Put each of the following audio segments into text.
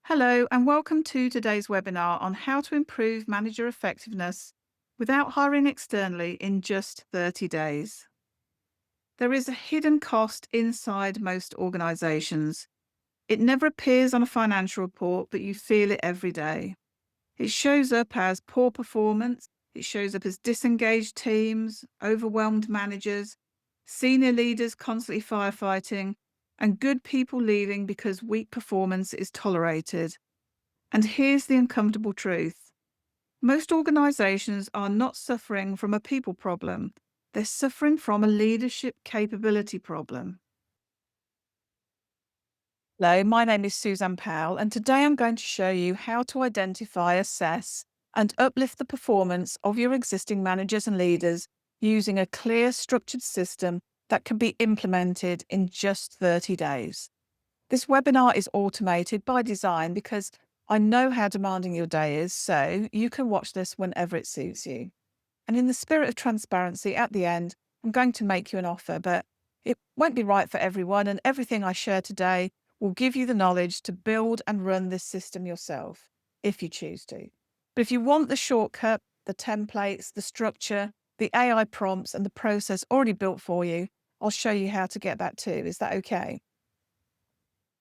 Hello, and welcome to today's webinar on how to improve manager effectiveness without hiring externally in just 30 days. There is a hidden cost inside most organizations. It never appears on a financial report, but you feel it every day. It shows up as poor performance, it shows up as disengaged teams, overwhelmed managers, senior leaders constantly firefighting, and good people leaving because weak performance is tolerated. And here's the uncomfortable truth. Most organizations are not suffering from a people problem. They're suffering from a leadership capability problem. Hello, my name is Suzanne Powell, and today I'm going to show you how to identify, assess, and uplift the performance of your existing managers and leaders using a clear, structured system that can be implemented in just 30 days. This webinar is automated by design because I know how demanding your day is, so you can watch this whenever it suits you. And in the spirit of transparency, at the end, I'm going to make you an offer, but it won't be right for everyone, and everything I share today will give you the knowledge to build and run this system yourself, if you choose to. But if you want the shortcut, the templates, the structure, the AI prompts, and the process already built for you, I'll show you how to get that too. Is that okay?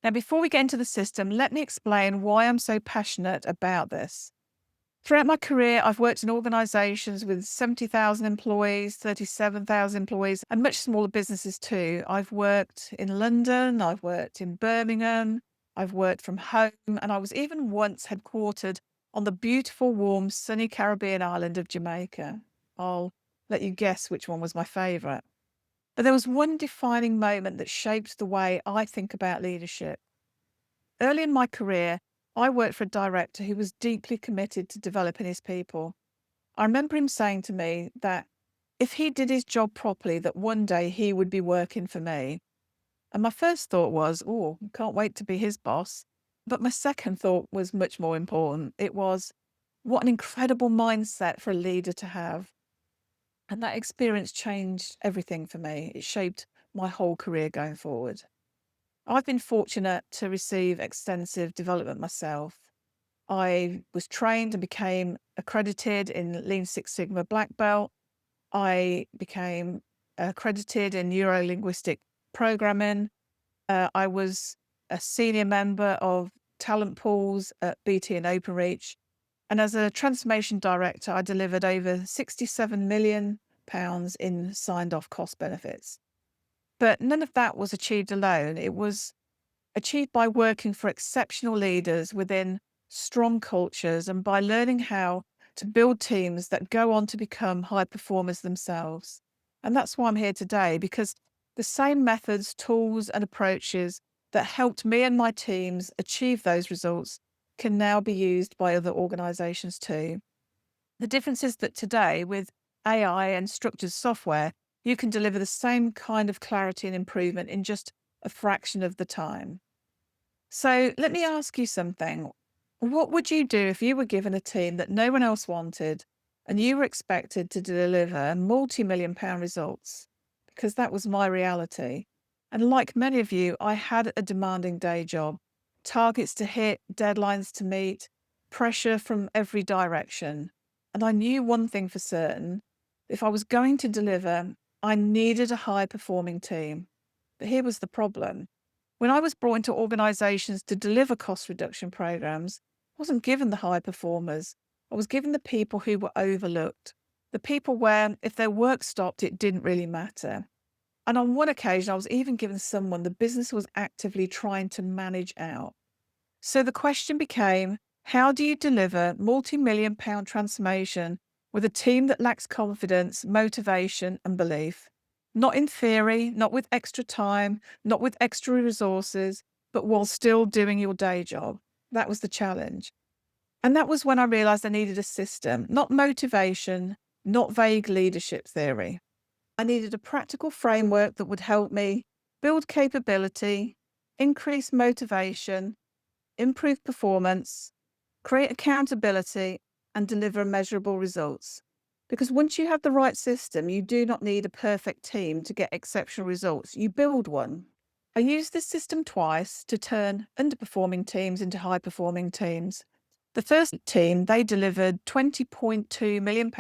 Now, before we get into the system, let me explain why I'm so passionate about this. Throughout my career, I've worked in organisations with 70,000 employees, 37,000 employees, and much smaller businesses too. I've worked in London, I've worked in Birmingham, I've worked from home, and I was even once headquartered on the beautiful, warm, sunny Caribbean island of Jamaica. I'll let you guess which one was my favourite. But there was one defining moment that shaped the way I think about leadership. Early in my career, I worked for a director who was deeply committed to developing his people. I remember him saying to me that if he did his job properly, that one day he would be working for me. And my first thought was, oh, can't wait to be his boss. But my second thought was much more important. It was, what an incredible mindset for a leader to have. And that experience changed everything for me. It shaped my whole career going forward. I've been fortunate to receive extensive development myself. I was trained and became accredited in Lean Six Sigma Black Belt. I became accredited in neuro-linguistic programming. I was a senior member of talent pools at BT and Openreach. And as a transformation director, I delivered over £67 million in signed off cost benefits. But none of that was achieved alone. It was achieved by working for exceptional leaders within strong cultures and by learning how to build teams that go on to become high performers themselves. And that's why I'm here today, because the same methods, tools, and approaches that helped me and my teams achieve those results can now be used by other organizations too. The difference is that today, with AI and structured software, you can deliver the same kind of clarity and improvement in just a fraction of the time. So let me ask you something. What would you do if you were given a team that no one else wanted and you were expected to deliver multi-million pound results? Because that was my reality. And like many of you, I had a demanding day job, targets to hit, deadlines to meet, pressure from every direction. And I knew one thing for certain. If I was going to deliver, I needed a high performing team. But here was the problem. When I was brought into organizations to deliver cost reduction programs, I wasn't given the high performers. I was given the people who were overlooked, the people where if their work stopped, it didn't really matter. And on one occasion, I was even given someone the business was actively trying to manage out. So the question became, how do you deliver multi-million pound transformation with a team that lacks confidence, motivation, and belief? Not in theory, not with extra time, not with extra resources, but while still doing your day job. That was the challenge. And that was when I realized I needed a system, not motivation, not vague leadership theory. I needed a practical framework that would help me build capability, increase motivation, improve performance, create accountability, and deliver measurable results. Because once you have the right system, you do not need a perfect team to get exceptional results. You build one. I used this system twice to turn underperforming teams into high performing teams. The first team, they delivered £20.2 million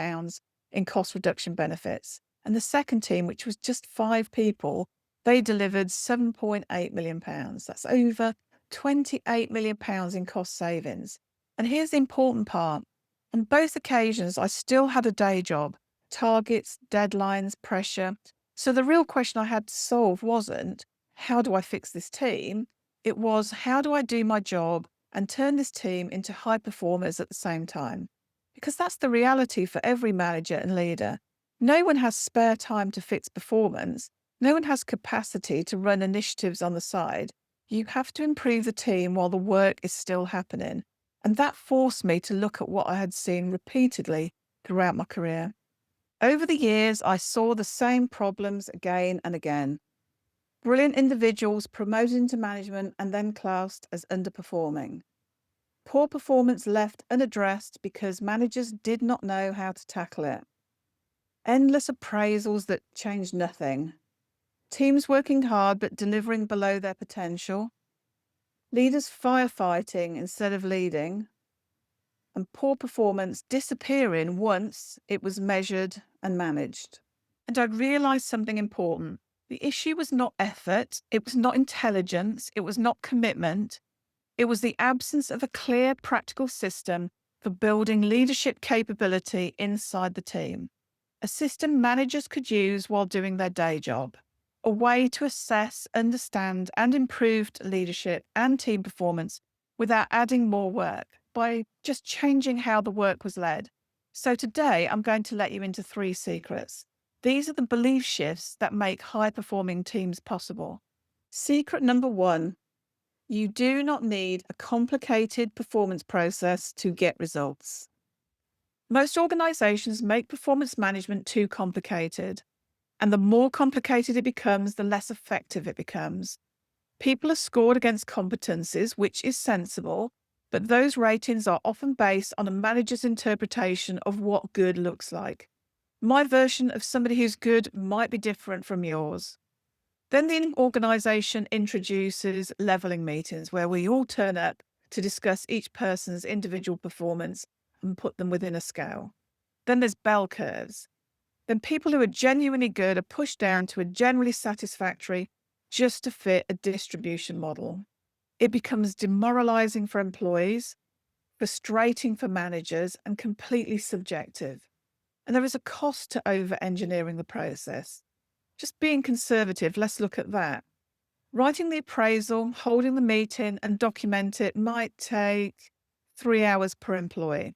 in cost reduction benefits. And the second team, which was just 5 people, they delivered £7.8 million. That's over £28 million in cost savings. And here's the important part. On both occasions, I still had a day job, targets, deadlines, pressure. So the real question I had to solve wasn't, how do I fix this team? It was, how do I do my job and turn this team into high performers at the same time? Because that's the reality for every manager and leader. No one has spare time to fix performance. No one has capacity to run initiatives on the side. You have to improve the team while the work is still happening. And that forced me to look at what I had seen repeatedly throughout my career. Over the years, I saw the same problems again and again. Brilliant individuals promoted into management and then classed as underperforming. Poor performance left unaddressed because managers did not know how to tackle it. Endless appraisals that changed nothing. Teams working hard but delivering below their potential. Leaders firefighting instead of leading. And poor performance disappearing once it was measured and managed. And I realised something important. The issue was not effort, it was not intelligence, it was not commitment. It was the absence of a clear, practical system for building leadership capability inside the team. A system managers could use while doing their day job. A way to assess, understand, and improve leadership and team performance without adding more work by just changing how the work was led. So today, I'm going to let you into 3 secrets. These are the belief shifts that make high-performing teams possible. Secret number 1. You do not need a complicated performance process to get results. Most organizations make performance management too complicated, and the more complicated it becomes, the less effective it becomes. People are scored against competencies, which is sensible, but those ratings are often based on a manager's interpretation of what good looks like. My version of somebody who's good might be different from yours. Then the organization introduces leveling meetings where we all turn up to discuss each person's individual performance and put them within a scale. Then there's bell curves. Then people who are genuinely good are pushed down to a generally satisfactory just to fit a distribution model. It becomes demoralizing for employees, frustrating for managers, and completely subjective. And there is a cost to over-engineering the process. Just being conservative, let's look at that. Writing the appraisal, holding the meeting, and document it might take 3 hours per employee.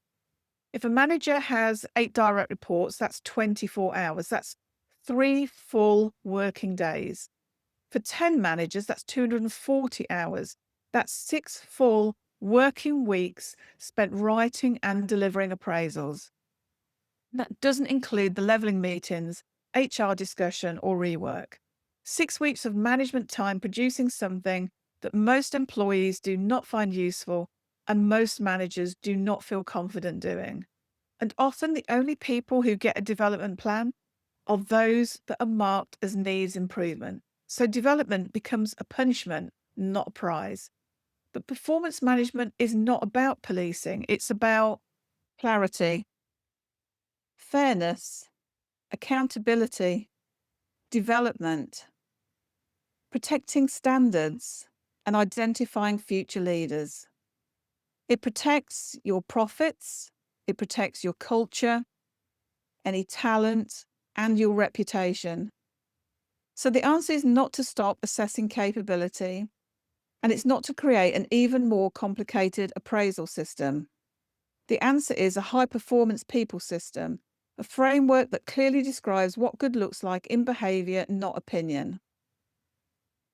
If a manager has 8 direct reports, that's 24 hours. That's 3 full working days. For 10 managers, that's 240 hours. That's 6 full working weeks spent writing and delivering appraisals. That doesn't include the leveling meetings, HR discussion, or rework. 6 weeks of management time producing something that most employees do not find useful and most managers do not feel confident doing. And often the only people who get a development plan are those that are marked as needs improvement. So development becomes a punishment, not a prize. But performance management is not about policing. It's about clarity, fairness, accountability, development, protecting standards, and identifying future leaders. It protects your profits, it protects your culture, any talent, and your reputation. So the answer is not to stop assessing capability, and it's not to create an even more complicated appraisal system. The answer is a high-performance people system, a framework that clearly describes what good looks like in behaviour, not opinion.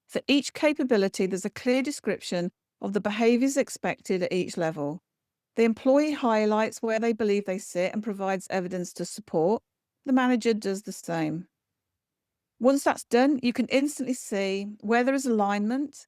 For each capability, there's a clear description of the behaviours expected at each level. The employee highlights where they believe they sit and provides evidence to support. The manager does the same. Once that's done, you can instantly see where there is alignment,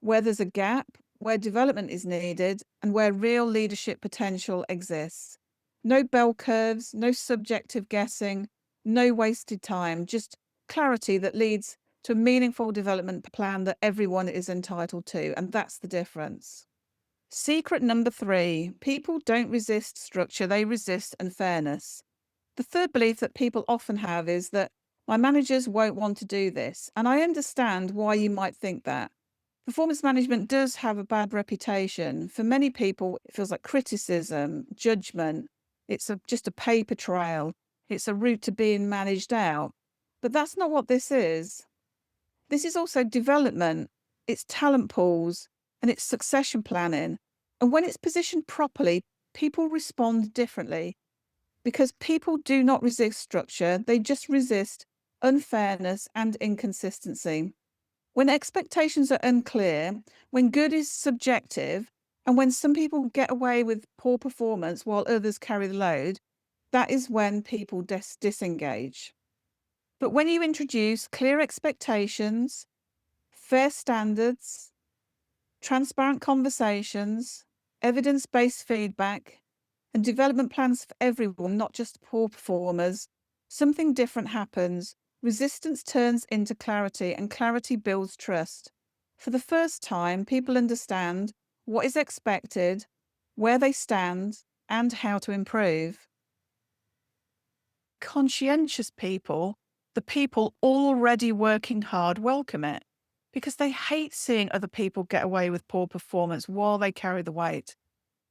where there's a gap, where development is needed, and where real leadership potential exists. No bell curves, no subjective guessing, no wasted time, just clarity that leads to a meaningful development plan that everyone is entitled to. And that's the difference. Secret number 3, people don't resist structure, they resist unfairness. The third belief that people often have is that my managers won't want to do this. And I understand why you might think that. Performance management does have a bad reputation. For many people, it feels like criticism, judgment. Just a paper trail. It's a route to being managed out. But that's not what this is. This is also development. It's talent pools and it's succession planning. And when it's positioned properly, people respond differently because people do not resist structure. They just resist unfairness and inconsistency. When expectations are unclear, when good is subjective, and when some people get away with poor performance while others carry the load, that is when people disengage. But when you introduce clear expectations, fair standards, transparent conversations, evidence-based feedback, and development plans for everyone, not just poor performers, something different happens. Resistance turns into clarity, and clarity builds trust. For the first time, people understand what is expected, where they stand, and how to improve. Conscientious people, the people already working hard, welcome it because they hate seeing other people get away with poor performance while they carry the weight.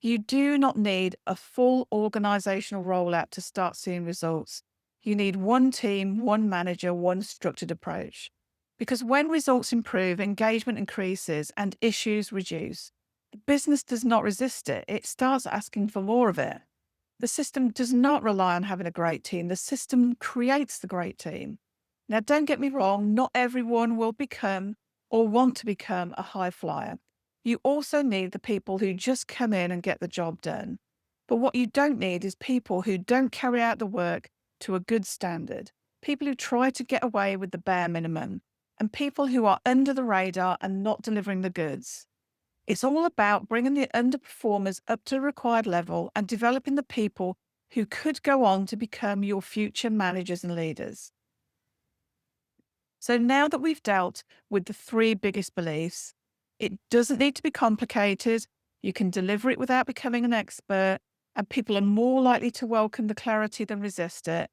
You do not need a full organizational rollout to start seeing results. You need one team, one manager, one structured approach. Because when results improve, engagement increases and issues reduce. The business does not resist it. It starts asking for more of it. The system does not rely on having a great team. The system creates the great team. Now, don't get me wrong, not everyone will become or want to become a high flyer. You also need the people who just come in and get the job done. But what you don't need is people who don't carry out the work to a good standard, people who try to get away with the bare minimum, and people who are under the radar and not delivering the goods. It's all about bringing the underperformers up to the required level and developing the people who could go on to become your future managers and leaders. So now that we've dealt with the 3 biggest beliefs, it doesn't need to be complicated. You can deliver it without becoming an expert, and people are more likely to welcome the clarity than resist it.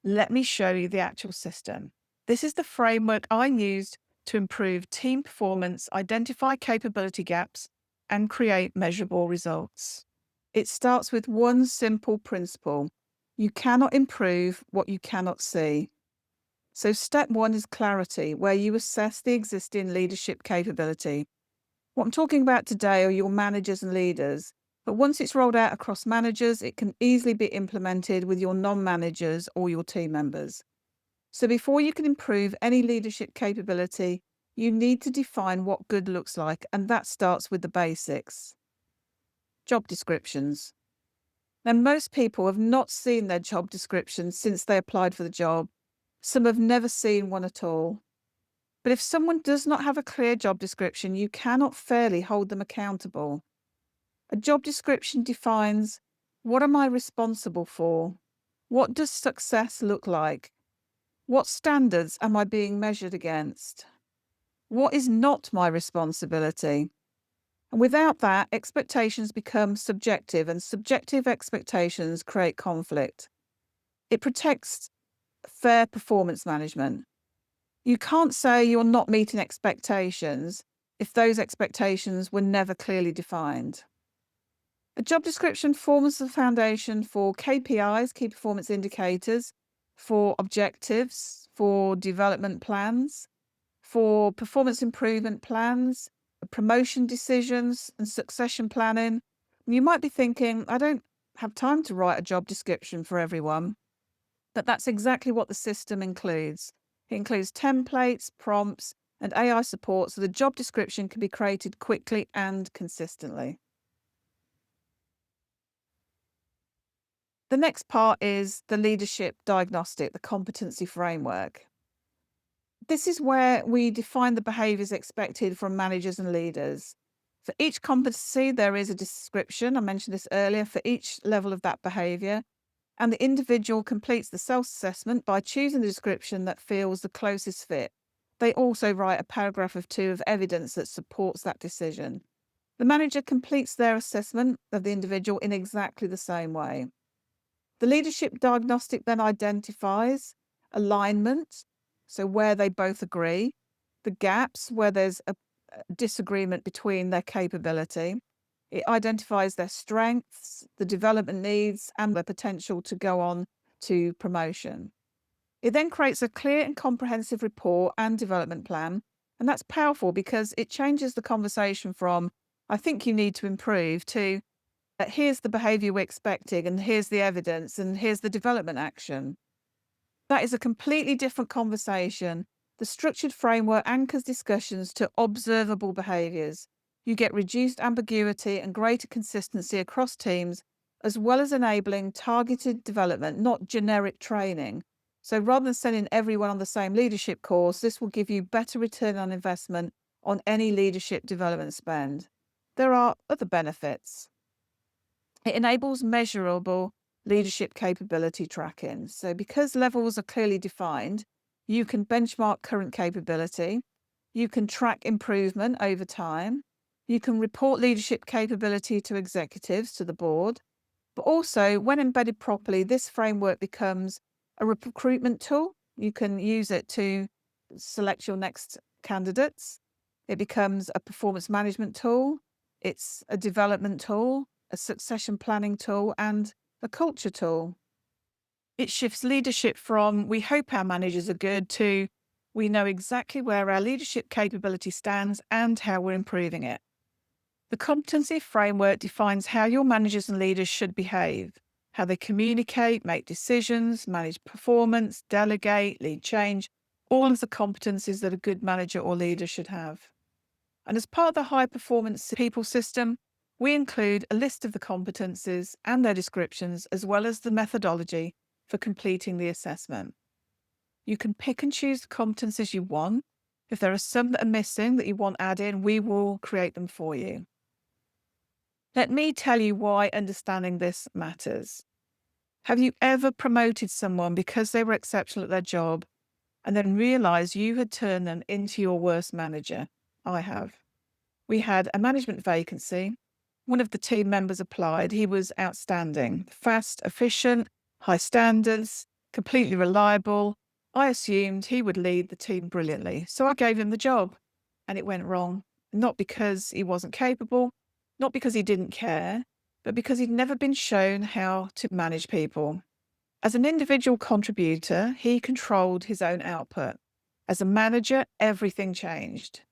Let me show you the actual system. This is the framework I used to improve team performance, identify capability gaps, and create measurable results. It starts with one simple principle. You cannot improve what you cannot see. So step 1 is clarity, where you assess the existing leadership capability. What I'm talking about today are your managers and leaders, but once it's rolled out across managers, it can easily be implemented with your non-managers or your team members. So before you can improve any leadership capability, you need to define what good looks like, and that starts with the basics. Job descriptions. Now, most people have not seen their job descriptions since they applied for the job. Some have never seen one at all. But if someone does not have a clear job description, you cannot fairly hold them accountable. A job description defines, what am I responsible for? What does success look like? What standards am I being measured against? What is not my responsibility? And without that, expectations become subjective, and subjective expectations create conflict. It protects fair performance management. You can't say you're not meeting expectations if those expectations were never clearly defined. A job description forms the foundation for KPIs, key performance indicators, for objectives, for development plans, for performance improvement plans, promotion decisions, and succession planning. You might be thinking, I don't have time to write a job description for everyone. But that's exactly what the system includes. It includes templates, prompts, and AI support so the job description can be created quickly and consistently. The next part is the leadership diagnostic, the competency framework. This is where we define the behaviours expected from managers and leaders. For each competency, there is a description. I mentioned this earlier for each level of that behaviour. And the individual completes the self-assessment by choosing the description that feels the closest fit. They also write a paragraph or two of evidence that supports that decision. The manager completes their assessment of the individual in exactly the same way. The leadership diagnostic then identifies alignment, so where they both agree, the gaps where there's a disagreement between their capability. It identifies their strengths, the development needs, and their potential to go on to promotion. It then creates a clear and comprehensive report and development plan. And that's powerful because it changes the conversation from, I think you need to improve, to here's the behaviour we're expecting, and here's the evidence, and here's the development action. That is a completely different conversation. The structured framework anchors discussions to observable behaviours. You get reduced ambiguity and greater consistency across teams, as well as enabling targeted development, not generic training. So rather than sending everyone on the same leadership course, this will give you better return on investment on any leadership development spend. There are other benefits. It enables measurable leadership capability tracking. So because levels are clearly defined, you can benchmark current capability, you can track improvement over time, you can report leadership capability to executives, to the board, but also when embedded properly, this framework becomes a recruitment tool. You can use it to select your next candidates. It becomes a performance management tool. It's a development tool, a succession planning tool, and a culture tool. It shifts leadership from we hope our managers are good to we know exactly where our leadership capability stands and how we're improving it. The competency framework defines how your managers and leaders should behave, how they communicate, make decisions, manage performance, delegate, lead change, all of the competencies that a good manager or leader should have. And as part of the high performance people system, we include a list of the competencies and their descriptions, as well as the methodology for completing the assessment. You can pick and choose the competencies you want. If there are some that are missing that you want added, we will create them for you. Let me tell you why understanding this matters. Have you ever promoted someone because they were exceptional at their job and then realized you had turned them into your worst manager? I have. We had a management vacancy. One of the team members applied. He was outstanding, fast, efficient, high standards, completely reliable. I assumed he would lead the team brilliantly, so I gave him the job, and it went wrong. Not because he wasn't capable, not because he didn't care, but because he'd never been shown how to manage people. As an individual contributor, he controlled his own output. As a manager, everything changed.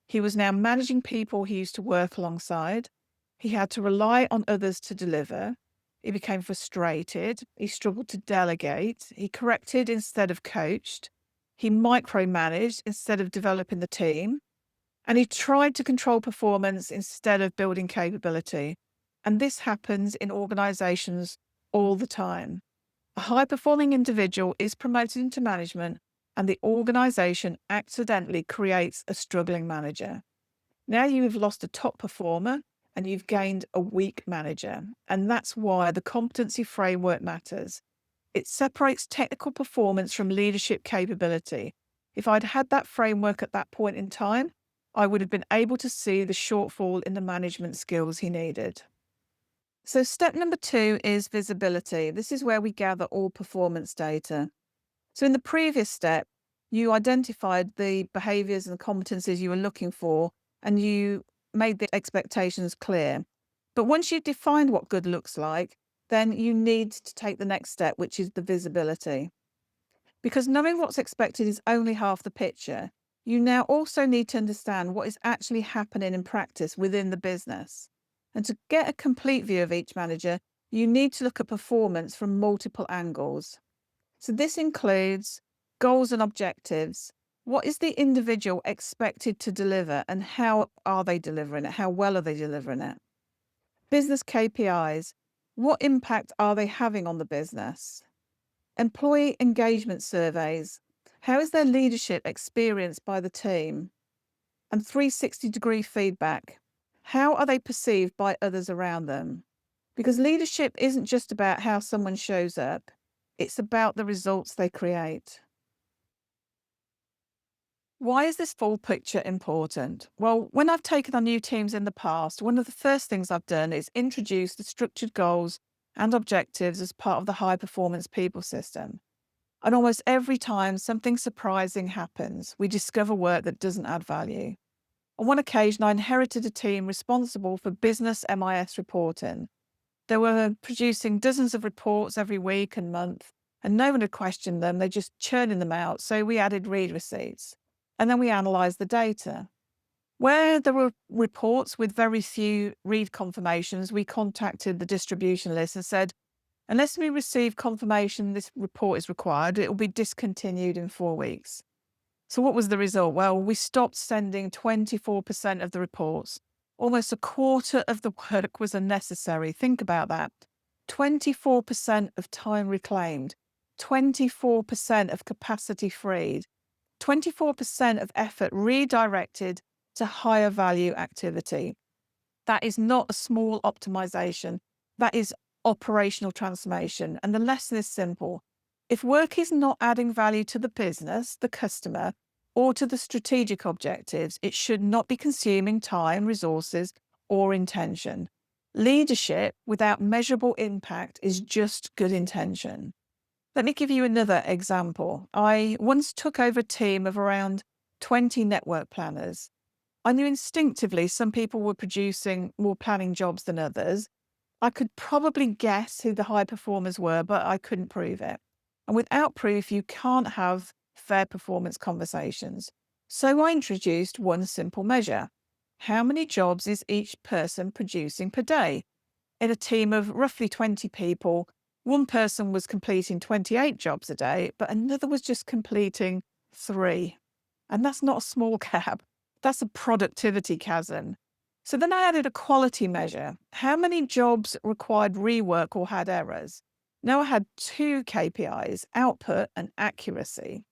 He was now managing people he used to work alongside. He had to rely on others to deliver. He became frustrated. He struggled to delegate. He corrected instead of coached. He micromanaged instead of developing the team. And he tried to control performance instead of building capability. And this happens in organizations all the time. A high-performing individual is promoted into management, and the organization accidentally creates a struggling manager. Now you have lost a top performer and you've gained a weak manager. And that's why the competency framework matters. It separates technical performance from leadership capability. If I'd had that framework at that point in time, I would have been able to see the shortfall in the management skills he needed. So step number 2 is visibility. This is where we gather all performance data. So in the previous step, you identified the behaviours and competencies you were looking for, and you made the expectations clear. But once you've defined what good looks like, then you need to take the next step, which is the visibility. Because knowing what's expected is only half the picture. You now also need to understand what is actually happening in practice within the business. And to get a complete view of each manager, you need to look at performance from multiple angles. So this includes goals and objectives. What is the individual expected to deliver and how are they delivering it? How well are they delivering it? Business KPIs. What impact are they having on the business? Employee engagement surveys. How is their leadership experienced by the team? And 360-degree feedback. How are they perceived by others around them? Because leadership isn't just about how someone shows up. It's about the results they create. Why is this full picture important? Well, when I've taken on new teams in the past, one of the first things I've done is introduce the structured goals and objectives as part of the high performance people system. And almost every time something surprising happens, we discover work that doesn't add value. On one occasion, I inherited a team responsible for business MIS reporting. They were producing dozens of reports every week and month, and no one had questioned them. They're just churning them out. So we added read receipts. And then we analysed the data. Where there were reports with very few read confirmations, we contacted the distribution list and said, unless we receive confirmation this report is required, it will be discontinued in 4 weeks. So what was the result? Well, we stopped sending 24% of the reports. Almost a quarter of the work was unnecessary. Think about that. 24% of time reclaimed, 24% of capacity freed, 24% of effort redirected to higher value activity. That is not a small optimization. That is operational transformation. And the lesson is simple. If work is not adding value to the business, the customer, or to the strategic objectives, it should not be consuming time, resources, or intention. Leadership without measurable impact is just good intention. Let me give you another example. I once took over a team of around 20 network planners. I knew instinctively some people were producing more planning jobs than others. I could probably guess who the high performers were, but I couldn't prove it. And without proof, you can't have fair performance conversations. So I introduced one simple measure. How many jobs is each person producing per day? In a team of roughly 20 people, one person was completing 28 jobs a day, but another was just completing 3. And that's not a small gap. That's a productivity chasm. So then I added a quality measure. How many jobs required rework or had errors? Now I had 2 KPIs, output and accuracy.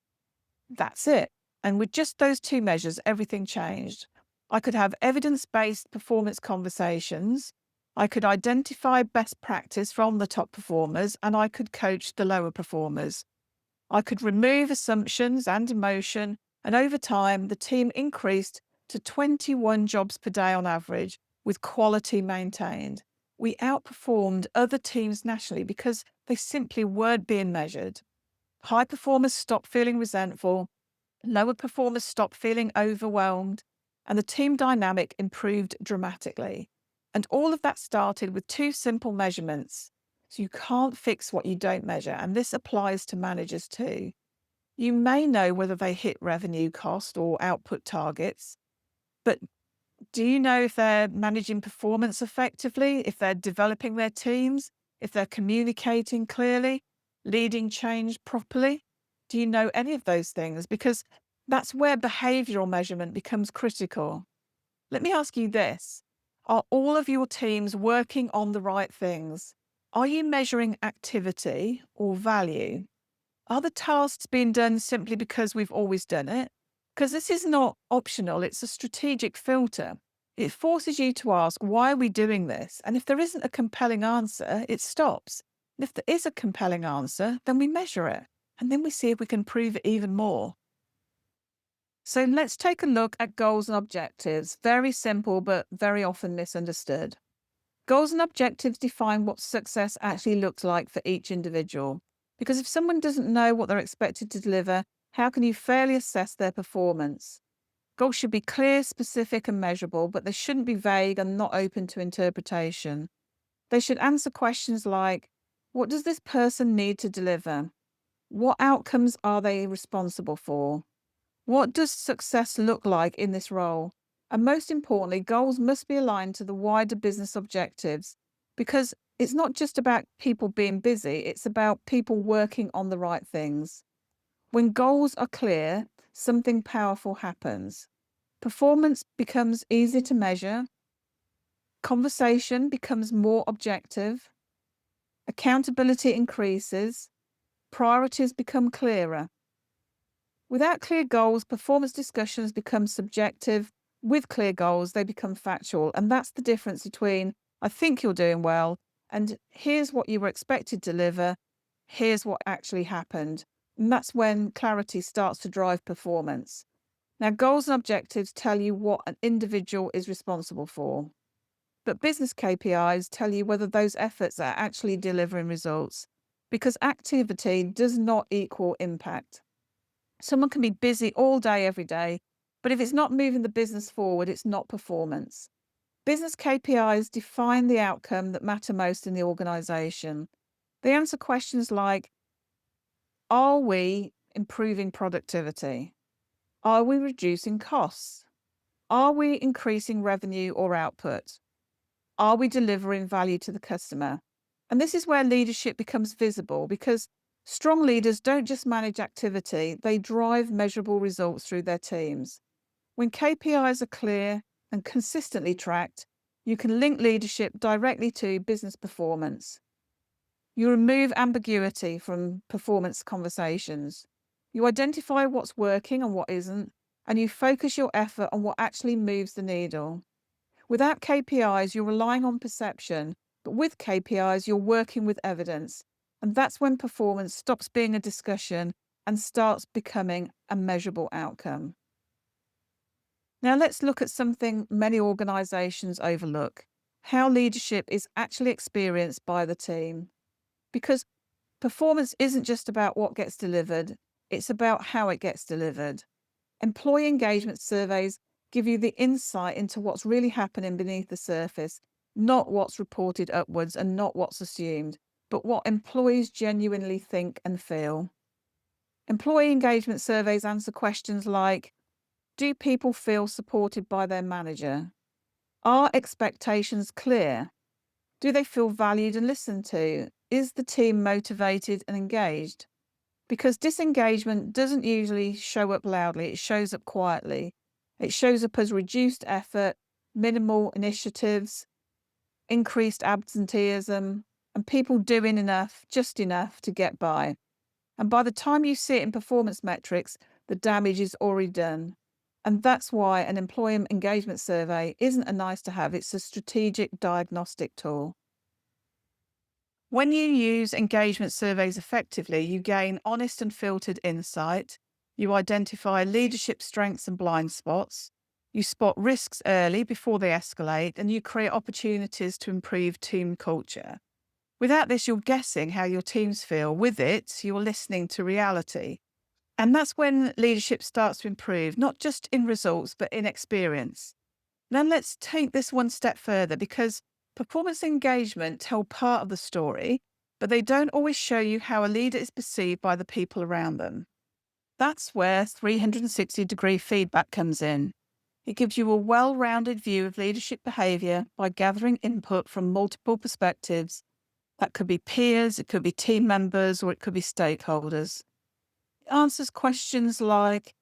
That's it. And with just those 2 measures, everything changed. I could have evidence-based performance conversations. I could identify best practice from the top performers, and I could coach the lower performers. I could remove assumptions and emotion, and over time, the team increased to 21 jobs per day on average, with quality maintained. We outperformed other teams nationally because they simply weren't being measured. High performers stopped feeling resentful, lower performers stopped feeling overwhelmed, and the team dynamic improved dramatically. And all of that started with 2 simple measurements. So you can't fix what you don't measure, and this applies to managers too. You may know whether they hit revenue, cost, or output targets, but do you know if they're managing performance effectively, if they're developing their teams, if they're communicating clearly, leading change properly? Do you know any of those things? Because that's where behavioral measurement becomes critical. Let me ask you this. Are all of your teams working on the right things? Are you measuring activity or value? Are the tasks being done simply because we've always done it? Because this is not optional, it's a strategic filter. It forces you to ask, why are we doing this? And if there isn't a compelling answer, it stops. And if there is a compelling answer, then we measure it. And then we see if we can prove it even more. So let's take a look at goals and objectives. Very simple, but very often misunderstood. Goals and objectives define what success actually looks like for each individual. Because if someone doesn't know what they're expected to deliver, how can you fairly assess their performance? Goals should be clear, specific, and measurable, but they shouldn't be vague and not open to interpretation. They should answer questions like, what does this person need to deliver? What outcomes are they responsible for? What does success look like in this role? And most importantly, goals must be aligned to the wider business objectives, because it's not just about people being busy, it's about people working on the right things. When goals are clear, something powerful happens. Performance becomes easier to measure, conversation becomes more objective, accountability increases, priorities become clearer. Without clear goals, performance discussions become subjective. With clear goals, they become factual. And that's the difference between, I think you're doing well, and here's what you were expected to deliver, here's what actually happened. And that's when clarity starts to drive performance. Now, goals and objectives tell you what an individual is responsible for, but business KPIs tell you whether those efforts are actually delivering results, because activity does not equal impact. Someone can be busy all day, every day, but if it's not moving the business forward, it's not performance. Business KPIs define the outcome that matter most in the organization. They answer questions like, are we improving productivity? Are we reducing costs? Are we increasing revenue or output? Are we delivering value to the customer? And this is where leadership becomes visible, because strong leaders don't just manage activity, they drive measurable results through their teams. When KPIs are clear and consistently tracked, you can link leadership directly to business performance. You remove ambiguity from performance conversations. You identify what's working and what isn't, and you focus your effort on what actually moves the needle. Without KPIs, you're relying on perception, but with KPIs, you're working with evidence. And that's when performance stops being a discussion and starts becoming a measurable outcome. Now, let's look at something many organizations overlook: how leadership is actually experienced by the team. Because performance isn't just about what gets delivered, it's about how it gets delivered. Employee engagement surveys give you the insight into what's really happening beneath the surface, not what's reported upwards and not what's assumed, but what employees genuinely think and feel. Employee engagement surveys answer questions like, do people feel supported by their manager? Are expectations clear? Do they feel valued and listened to? Is the team motivated and engaged? Because disengagement doesn't usually show up loudly, it shows up quietly. It shows up as reduced effort, minimal initiatives, increased absenteeism, and people doing enough, just enough to get by. And by the time you see it in performance metrics, the damage is already done. And that's why an employee engagement survey isn't a nice to have, it's a strategic diagnostic tool. When you use engagement surveys effectively, you gain honest and filtered insight. You identify leadership strengths and blind spots. You spot risks early before they escalate, and you create opportunities to improve team culture. Without this, you're guessing how your teams feel. With it, you're listening to reality. And that's when leadership starts to improve, not just in results, but in experience. Then let's take this one step further, because performance engagement tell part of the story, but they don't always show you how a leader is perceived by the people around them. That's where 360-degree feedback comes in. It gives you a well-rounded view of leadership behavior by gathering input from multiple perspectives. That could be peers, it could be team members, or it could be stakeholders. It answers questions like,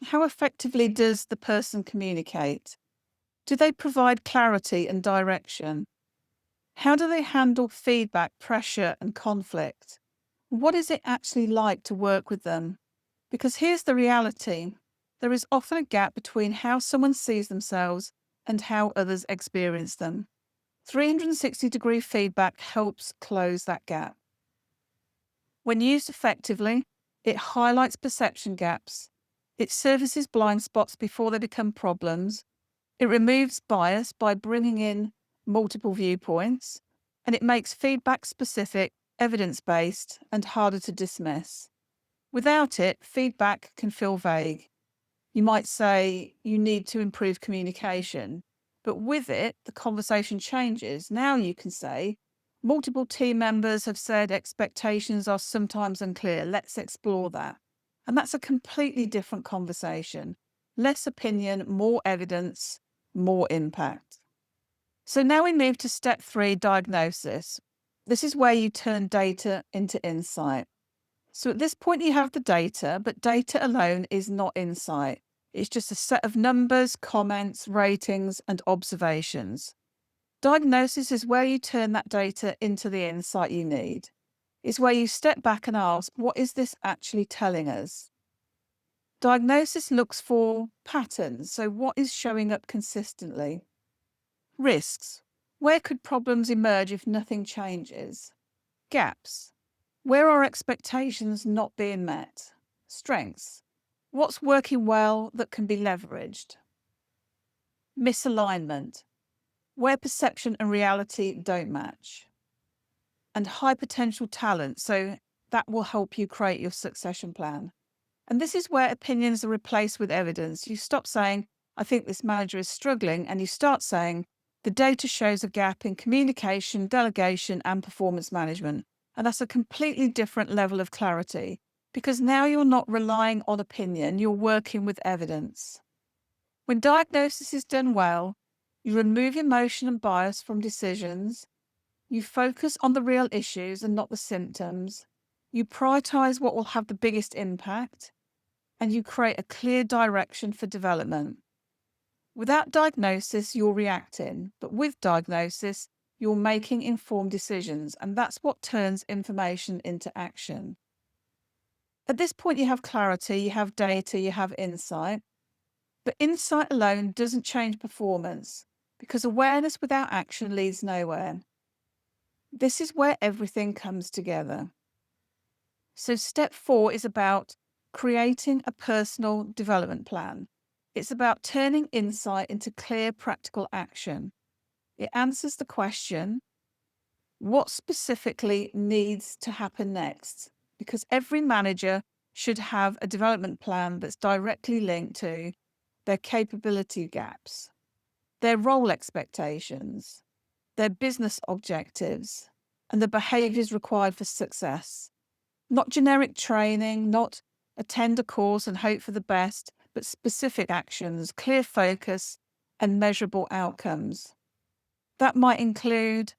how effectively does the person communicate? Do they provide clarity and direction? How do they handle feedback, pressure, and conflict? What is it actually like to work with them? Because here's the reality: there is often a gap between how someone sees themselves and how others experience them. 360-degree feedback helps close that gap. When used effectively, it highlights perception gaps. It surfaces blind spots before they become problems. It removes bias by bringing in multiple viewpoints, and it makes feedback specific, evidence-based, and harder to dismiss. Without it, feedback can feel vague. You might say you need to improve communication, but with it, the conversation changes. Now you can say, multiple team members have said expectations are sometimes unclear. Let's explore that. And that's a completely different conversation. Less opinion, more evidence, more impact. So now we move to step 3, diagnosis. This is where you turn data into insight. So at this point you have the data, but data alone is not insight. It's just a set of numbers, comments, ratings, and observations. Diagnosis is where you turn that data into the insight you need. It's where you step back and ask, what is this actually telling us? Diagnosis looks for patterns. So what is showing up consistently? Risks. Where could problems emerge if nothing changes? Gaps. Where are expectations not being met? Strengths. What's working well that can be leveraged? Misalignment, where perception and reality don't match. And high potential talent, so that will help you create your succession plan. And this is where opinions are replaced with evidence. You stop saying, I think this manager is struggling, and you start saying, the data shows a gap in communication, delegation, and performance management. And that's a completely different level of clarity because now you're not relying on opinion, you're working with evidence. When diagnosis is done well, you remove emotion and bias from decisions. You focus on the real issues and not the symptoms. You prioritize what will have the biggest impact, and you create a clear direction for development. Without diagnosis, you're reacting, but with diagnosis, you're making informed decisions, and that's what turns information into action. At this point, you have clarity, you have data, you have insight, but insight alone doesn't change performance because awareness without action leads nowhere. This is where everything comes together. So step 4 is about creating a personal development plan. It's about turning insight into clear, practical action. It answers the question, what specifically needs to happen next? Because every manager should have a development plan that's directly linked to their capability gaps, their role expectations, their business objectives, and the behaviors required for success. Not generic training, not attend a course and hope for the best, but specific actions, clear focus, and measurable outcomes. That might include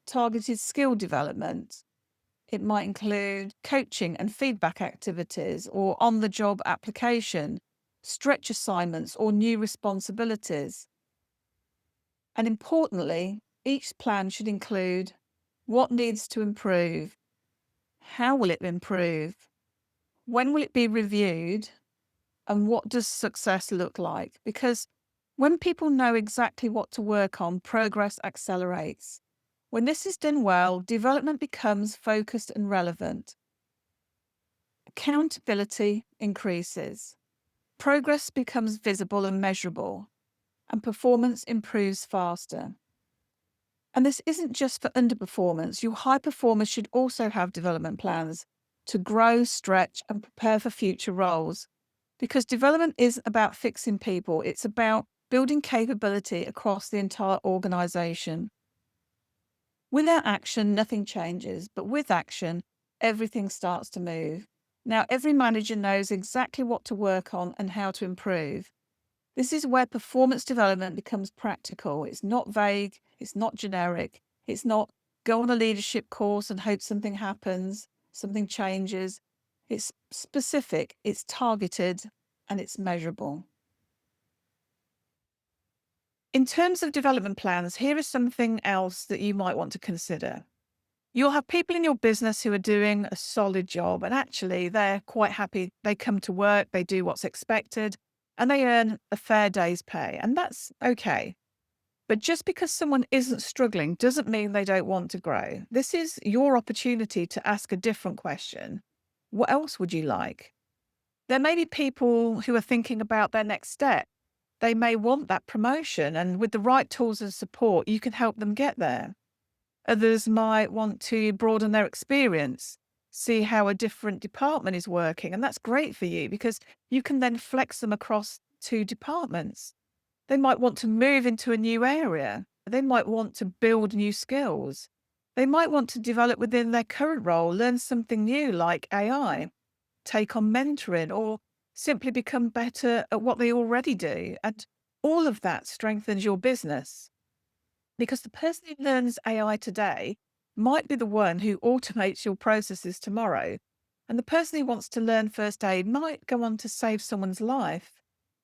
targeted skill development. It might include coaching and feedback activities or on-the-job application, stretch assignments, or new responsibilities. And importantly, each plan should include what needs to improve, how will it improve, when will it be reviewed, and what does success look like? Because when people know exactly what to work on, progress accelerates. When this is done well, development becomes focused and relevant. Accountability increases. Progress becomes visible and measurable, and performance improves faster. And this isn't just for underperformance. Your high performers should also have development plans to grow, stretch, and prepare for future roles. Because development isn't about fixing people, it's about building capability across the entire organization. Without action, nothing changes, but with action, everything starts to move. Now, every manager knows exactly what to work on and how to improve. This is where performance development becomes practical. It's not vague, it's not generic, it's not go on a leadership course and hope something happens, something changes. It's specific, it's targeted, and it's measurable. In terms of development plans, here is something else that you might want to consider. You'll have people in your business who are doing a solid job, and actually they're quite happy. They come to work, they do what's expected, and they earn a fair day's pay, and that's okay. But just because someone isn't struggling doesn't mean they don't want to grow. This is your opportunity to ask a different question. What else would you like? There may be people who are thinking about their next step. They may want that promotion, and with the right tools and support, you can help them get there. Others might want to broaden their experience, see how a different department is working, and that's great for you because you can then flex them across 2 departments. They might want to move into a new area. They might want to build new skills. They might want to develop within their current role, learn something new like AI, take on mentoring, or simply become better at what they already do. And all of that strengthens your business because the person who learns AI today might be the one who automates your processes tomorrow. And the person who wants to learn first aid might go on to save someone's life.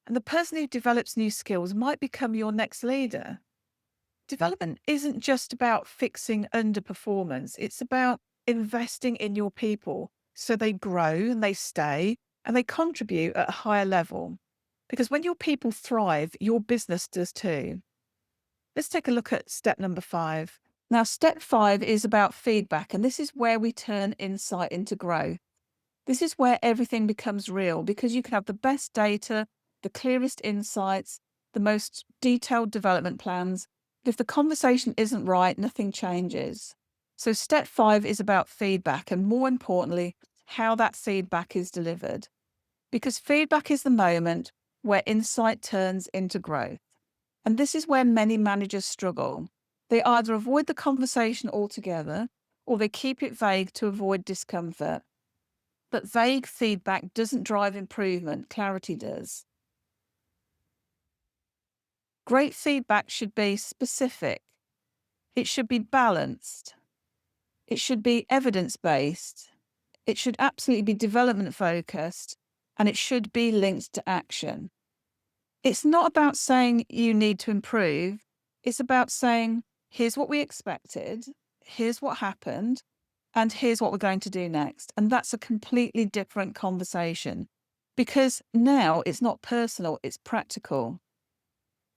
And the person who develops new skills might become your next leader. Development isn't just about fixing underperformance. It's about investing in your people so they grow and they stay and they contribute at a higher level. Because when your people thrive, your business does too. Let's take a look at step number 5. Now, step 5 is about feedback, and this is where we turn insight into growth. This is where everything becomes real because you can have the best data, the clearest insights, the most detailed development plans. But if the conversation isn't right, nothing changes. So, step 5 is about feedback and, more importantly, how that feedback is delivered. Because feedback is the moment where insight turns into growth. And this is where many managers struggle. They either avoid the conversation altogether or they keep it vague to avoid discomfort. But vague feedback doesn't drive improvement, clarity does. Great feedback should be specific, it should be balanced, it should be evidence based, it should absolutely be development focused, and it should be linked to action. It's not about saying you need to improve, it's about saying, here's what we expected, here's what happened, and here's what we're going to do next. And that's a completely different conversation because now it's not personal, it's practical.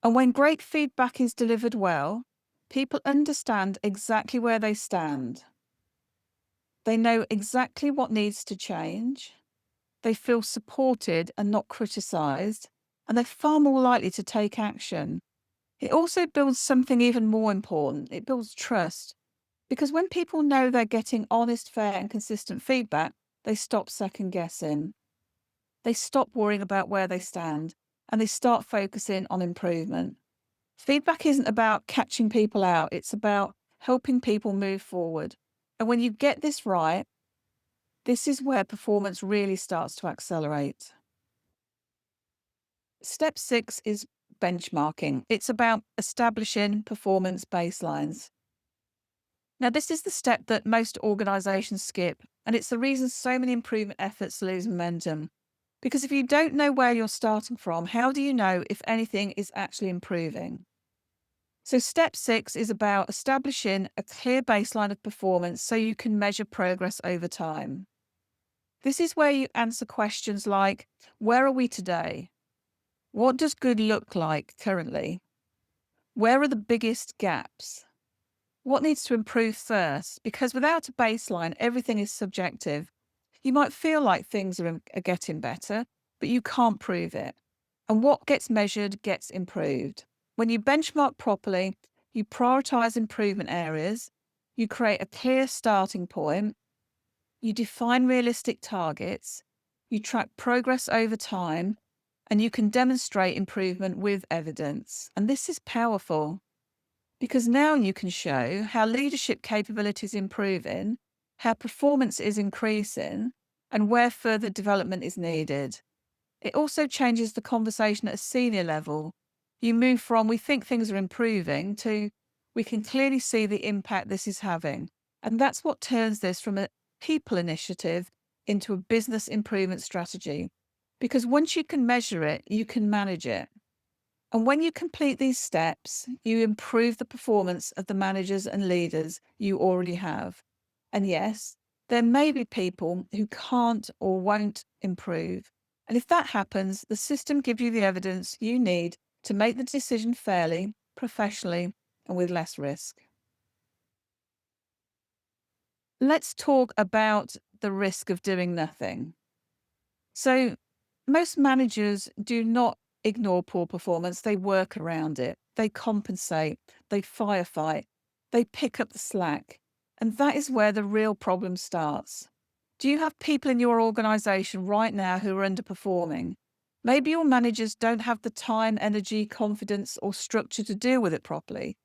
And when great feedback is delivered well, people understand exactly where they stand. They know exactly what needs to change. They feel supported and not criticised, and they're far more likely to take action. It also builds something even more important. It builds trust. Because when people know they're getting honest, fair, and consistent feedback, they stop second guessing. They stop worrying about where they stand and they start focusing on improvement. Feedback isn't about catching people out, it's about helping people move forward. And when you get this right, this is where performance really starts to accelerate. Step 6 is benchmarking. It's about establishing performance baselines. Now, this is the step that most organizations skip, and it's the reason so many improvement efforts lose momentum. Because if you don't know where you're starting from, how do you know if anything is actually improving? So, step 6 is about establishing a clear baseline of performance so you can measure progress over time. This is where you answer questions like, where are we today? What does good look like currently? Where are the biggest gaps? What needs to improve first? Because without a baseline, everything is subjective. You might feel like things are getting better, but you can't prove it. And what gets measured gets improved. When you benchmark properly, you prioritize improvement areas, you create a clear starting point, you define realistic targets, you track progress over time, and you can demonstrate improvement with evidence. And this is powerful because now you can show how leadership capability is improving, how performance is increasing, and where further development is needed. It also changes the conversation at a senior level. You move from we think things are improving to we can clearly see the impact this is having. And that's what turns this from a people initiative into a business improvement strategy. Because once you can measure it, you can manage it. And when you complete these steps, you improve the performance of the managers and leaders you already have. And yes, there may be people who can't or won't improve. And if that happens, the system gives you the evidence you need to make the decision fairly, professionally, and with less risk. Let's talk about the risk of doing nothing. So, most managers do not ignore poor performance, they work around it, they compensate, they firefight, they pick up the slack. And that is where the real problem starts. Do you have people in your organization right now who are underperforming? Maybe your managers don't have the time, energy, confidence, or structure to deal with it properly.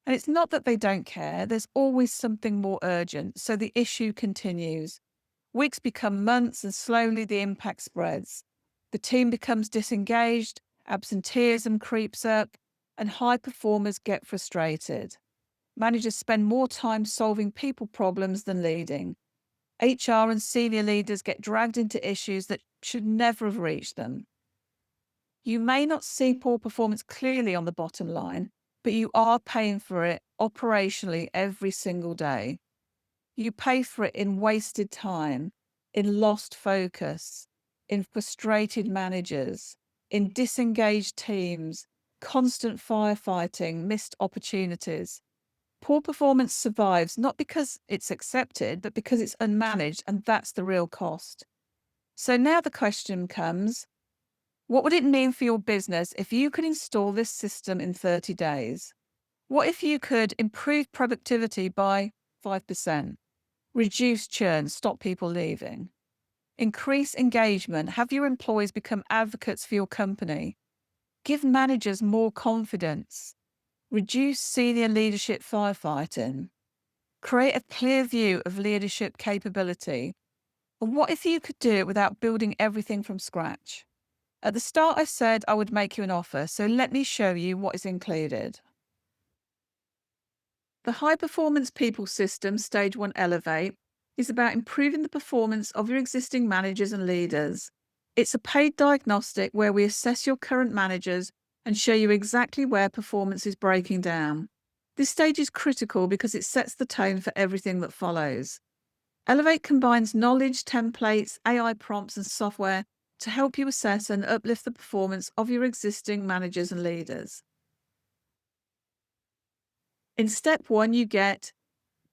And it's not that they don't care, there's always something more urgent, so the issue continues. Weeks become months and slowly the impact spreads. The team becomes disengaged, absenteeism creeps up, and high performers get frustrated. Managers spend more time solving people problems than leading. HR and senior leaders get dragged into issues that should never have reached them. You may not see poor performance clearly on the bottom line, but you are paying for it operationally every single day. You pay for it in wasted time, in lost focus, in frustrated managers, in disengaged teams, constant firefighting, missed opportunities. Poor performance survives not because it's accepted, but because it's unmanaged, and that's the real cost. So now the question comes, what would it mean for your business if you could install this system in 30 days? What if you could improve productivity by 5%, reduce churn, stop people leaving, increase engagement, have your employees become advocates for your company, give managers more confidence, reduce senior leadership firefighting, create a clear view of leadership capability? And what if you could do it without building everything from scratch? At the start, I said I would make you an offer, so let me show you what is included. The High Performance People System Stage 1 Elevate is about improving the performance of your existing managers and leaders. It's a paid diagnostic where we assess your current managers and show you exactly where performance is breaking down. This stage is critical because it sets the tone for everything that follows. Elevate combines knowledge, templates, AI prompts, and software to help you assess and uplift the performance of your existing managers and leaders. In step 1, you get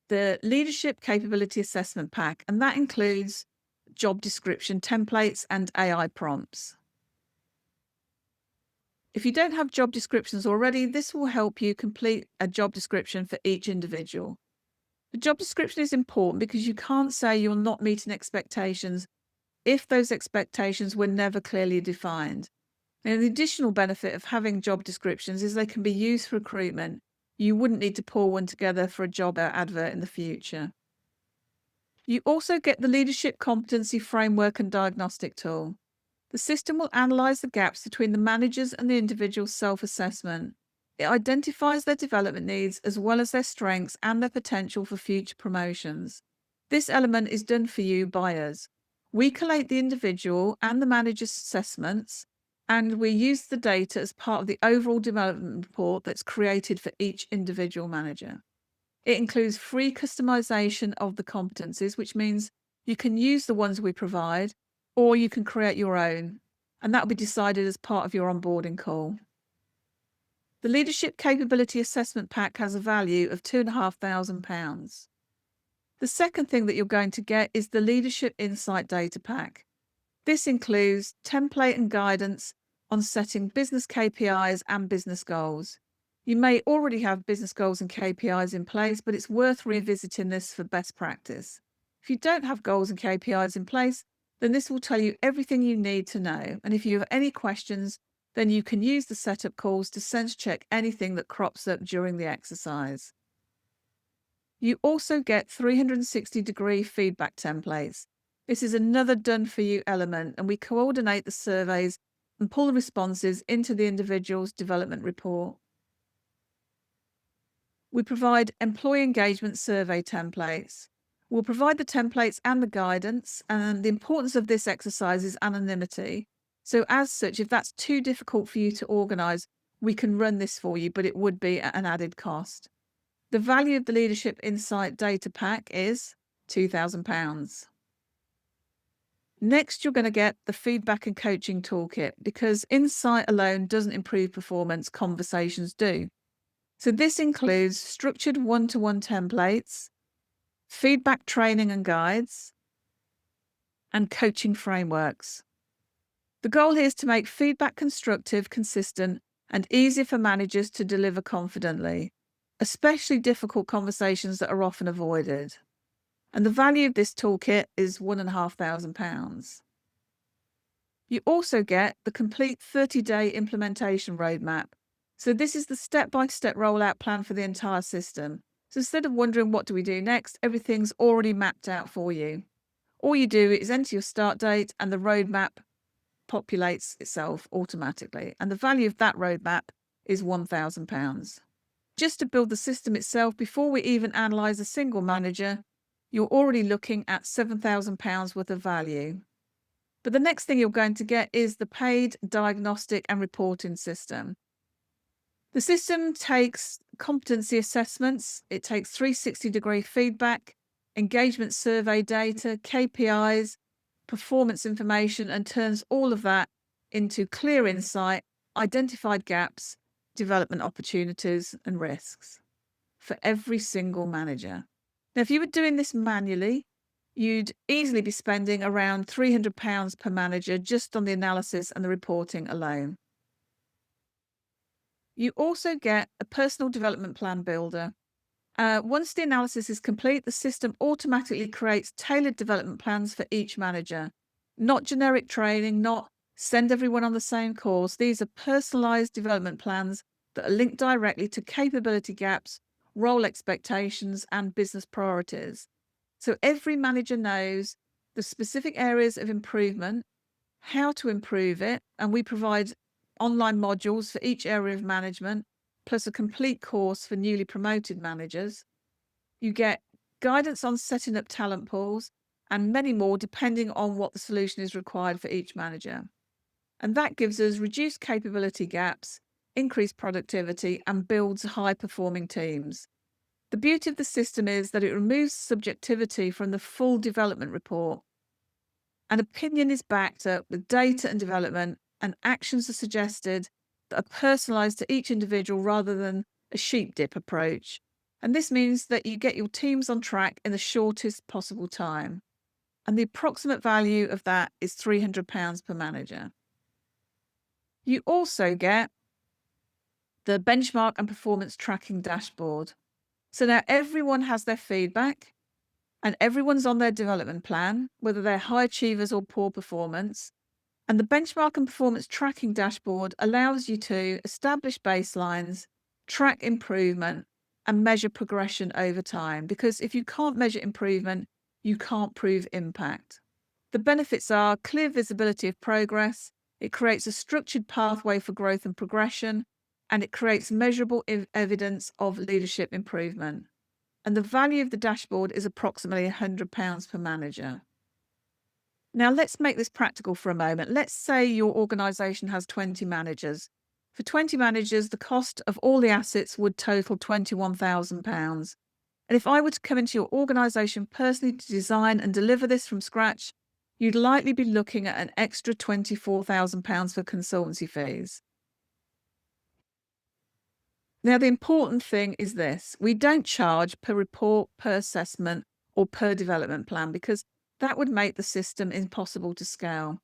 the Leadership Capability Assessment Pack, and that includes job description templates and AI prompts. If you don't have job descriptions already, this will help you complete a job description for each individual. The job description is important because you can't say you're not meeting expectations if those expectations were never clearly defined. And the additional benefit of having job descriptions is they can be used for recruitment. You wouldn't need to pull one together for a job advert in the future. You also get the Leadership Competency Framework and Diagnostic Tool. The system will analyse the gaps between the manager's and the individual's self-assessment. It identifies their development needs as well as their strengths and their potential for future promotions. This element is done for you by us. We collate the individual and the manager's assessments, and we use the data as part of the overall development report that's created for each individual manager. It includes free customization of the competencies, which means you can use the ones we provide, or you can create your own, and that will be decided as part of your onboarding call. The Leadership Capability Assessment Pack has a value of £2,500. The second thing that you're going to get is the Leadership Insight Data Pack. This includes template and guidance on setting business KPIs and business goals. You may already have business goals and KPIs in place, but it's worth revisiting this for best practice. If you don't have goals and KPIs in place, then this will tell you everything you need to know. And if you have any questions, then you can use the setup calls to sense check anything that crops up during the exercise. You also get 360-degree feedback templates. This is another done-for-you element, and we coordinate the surveys and pull the responses into the individual's development report. We provide employee engagement survey templates. We'll provide the templates and the guidance, and the importance of this exercise is anonymity. So as such, if that's too difficult for you to organise, we can run this for you, but it would be at an added cost. The value of the Leadership Insight Data Pack is £2,000. Next, you're going to get the Feedback and Coaching Toolkit, because insight alone doesn't improve performance, conversations do. So this includes structured one-to-one templates, feedback training and guides, and coaching frameworks. The goal here is to make feedback constructive, consistent, and easier for managers to deliver confidently, especially difficult conversations that are often avoided. And the value of this toolkit is £1,500. You also get the complete 30-day implementation roadmap. So this is the step-by-step rollout plan for the entire system. So instead of wondering what do we do next, everything's already mapped out for you. All you do is enter your start date and the roadmap populates itself automatically. And the value of that roadmap is £1,000. Just to build the system itself, before we even analyse a single manager, you're already looking at £7,000 worth of value. But the next thing you're going to get is the paid diagnostic and reporting system. The system takes competency assessments, it takes 360-degree feedback, engagement survey data, KPIs, performance information, and turns all of that into clear insight, identified gaps, development opportunities, and risks for every single manager. Now, if you were doing this manually, you'd easily be spending around £300 per manager just on the analysis and the reporting alone. You also get a personal development plan builder. Once the analysis is complete, the system automatically creates tailored development plans for each manager. Not generic training, not send everyone on the same course. These are personalized development plans that are linked directly to capability gaps, role expectations, and business priorities. So every manager knows the specific areas of improvement, how to improve it, and we provide online modules for each area of management, plus a complete course for newly promoted managers. You get guidance on setting up talent pools and many more depending on what the solution is required for each manager. And that gives us reduced capability gaps, increased productivity, and builds high-performing teams. The beauty of the system is that it removes subjectivity from the full development report. An opinion is backed up with data and development, and actions are suggested that are personalised to each individual rather than a sheep dip approach. And this means that you get your teams on track in the shortest possible time. And the approximate value of that is £300 per manager. You also get the benchmark and performance tracking dashboard. So now everyone has their feedback and everyone's on their development plan, whether they're high achievers or poor performance. And the benchmark and performance tracking dashboard allows you to establish baselines, track improvement, and measure progression over time. Because if you can't measure improvement, you can't prove impact. The benefits are clear visibility of progress, it creates a structured pathway for growth and progression, and it creates measurable evidence of leadership improvement. And the value of the dashboard is approximately £100 per manager. Now, let's make this practical for a moment. Let's say your organisation has 20 managers. For 20 managers, the cost of all the assets would total £21,000. And if I were to come into your organisation personally to design and deliver this from scratch, you'd likely be looking at an extra £24,000 for consultancy fees. Now, the important thing is this. We don't charge per report, per assessment, or per development plan because that would make the system impossible to scale.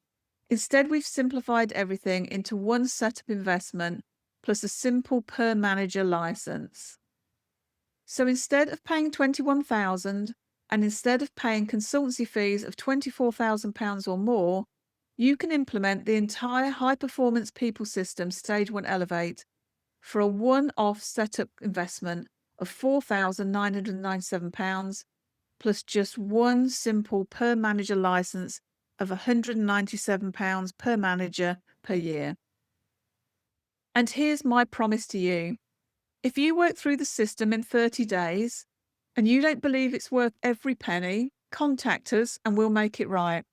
Instead, we've simplified everything into one setup investment plus a simple per manager license. So instead of paying £21,000 and instead of paying consultancy fees of £24,000 or more, you can implement the entire high-performance people system Stage 1 Elevate for a one-off setup investment of £4,997 plus just one simple per manager license of £197 per manager per year. And here's my promise to you. If you work through the system in 30 days and you don't believe it's worth every penny, contact us and we'll make it right.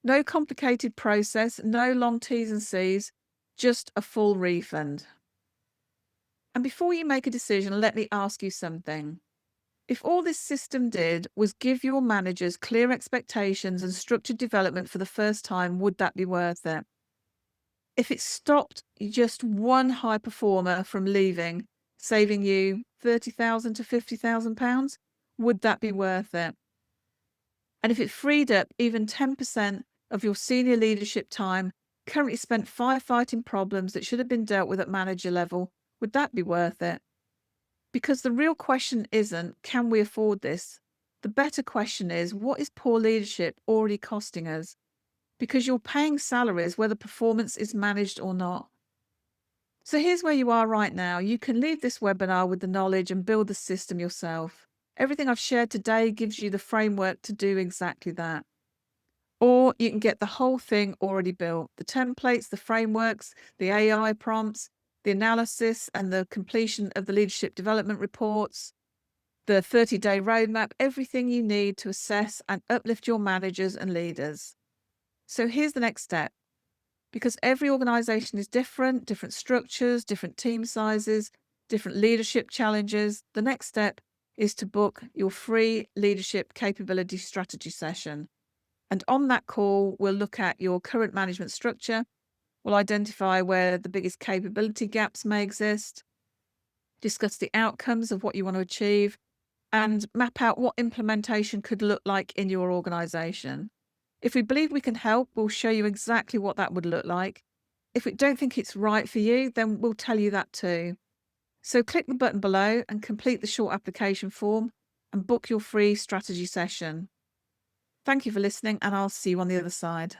No complicated process, no long T's and C's, just a full refund. And before you make a decision, let me ask you something. If all this system did was give your managers clear expectations and structured development for the first time, would that be worth it? If it stopped just one high performer from leaving, saving you £30,000 to £50,000, would that be worth it? And if it freed up even 10% of your senior leadership time currently spent firefighting problems that should have been dealt with at manager level, would that be worth it? Because the real question isn't, can we afford this? The better question is, what is poor leadership already costing us? Because you're paying salaries whether performance is managed or not. So here's where you are right now. You can leave this webinar with the knowledge and build the system yourself. Everything I've shared today gives you the framework to do exactly that. Or you can get the whole thing already built. The templates, the frameworks, the AI prompts, the analysis and the completion of the leadership development reports, the 30-day roadmap, everything you need to assess and uplift your managers and leaders. So here's the next step. Because every organization is different, different structures, different team sizes, different leadership challenges, the next step is to book your free leadership capability strategy session. And on that call, we'll look at your current management structure. We'll identify where the biggest capability gaps may exist, discuss the outcomes of what you want to achieve, and map out what implementation could look like in your organization. If we believe we can help, we'll show you exactly what that would look like. If we don't think it's right for you, then we'll tell you that too. So click the button below and complete the short application form and book your free strategy session. Thank you for listening, and I'll see you on the other side.